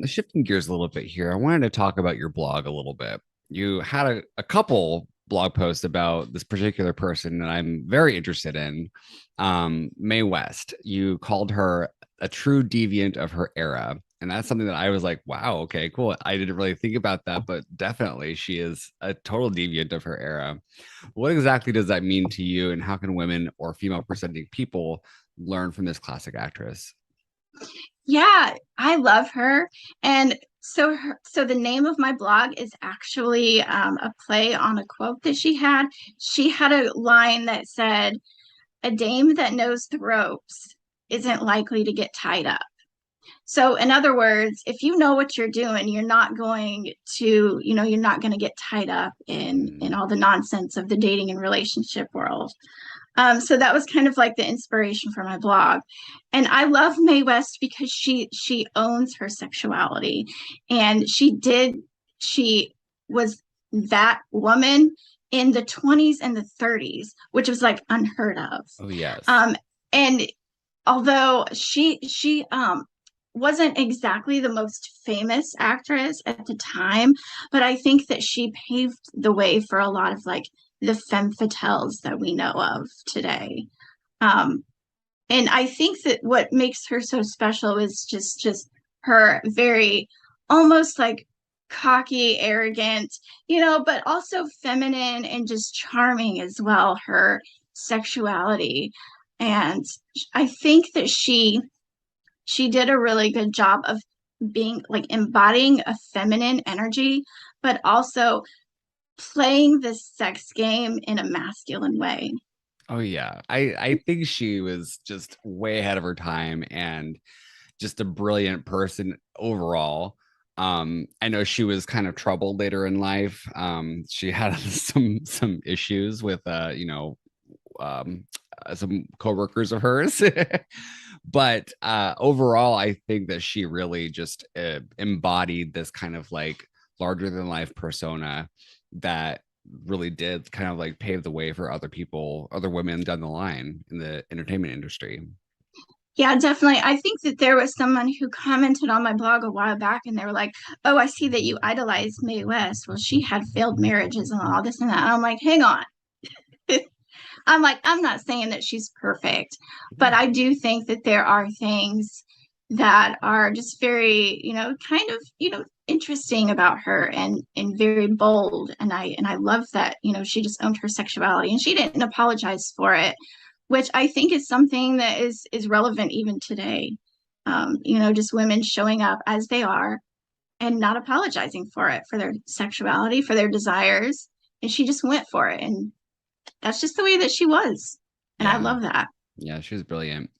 Shifting gears a little bit here, I wanted to talk about your blog a little bit. You had a couple blog posts about this particular person that I'm very interested in. Mae West. You called her a true deviant of her era. And that's something that I was like, wow, okay, cool. I didn't really think about that, but definitely she is a total deviant of her era. What exactly does that mean to you, and how can women or female presenting people learn from this classic actress? Yeah, I love her. And so the name of my blog is actually a play on a quote that she had. She had a line that said, "A dame that knows the ropes isn't likely to get tied up." So, in other words, if you know what you're doing, you're not going to, you're not going to get tied up in Mm. all the nonsense of the dating and relationship world. So that was kind of like the inspiration for my blog. And I love Mae West because she owns her sexuality. And she was that woman in the 20s and the 30s, which was like unheard of. Oh, yes. Um, and although she wasn't exactly the most famous actress at the time, but I think that she paved the way for a lot of like the femme fatales that we know of today. Um, and I think that what makes her so special is just her very almost like cocky, arrogant, but also feminine and just charming as well, her sexuality. And I think that she did a really good job of being like embodying a feminine energy, but also playing this sex game in a masculine way. Oh yeah. I think she was just way ahead of her time and just a brilliant person overall. I know she was kind of troubled later in life. She had some issues with some coworkers of hers. But overall, I think that she really just embodied this kind of like larger than life persona that really did kind of like pave the way for other people, other women down the line in the entertainment industry. Yeah, definitely. I think that there was someone who commented on my blog a while back and they were like, "Oh, I see that you idolize Mae West. Well, she had failed marriages and all this and that." And I'm like, "Hang on." I'm like, I'm not saying that she's perfect, but Yeah. I do think that there are things that are just very, kind of, interesting about her and very bold. And I love that, she just owned her sexuality and she didn't apologize for it, which I think is something that is relevant even today. Just women showing up as they are and not apologizing for it, for their sexuality, for their desires. And she just went for it. And that's just the way that she was. And I Yeah. love that. Yeah, she was brilliant.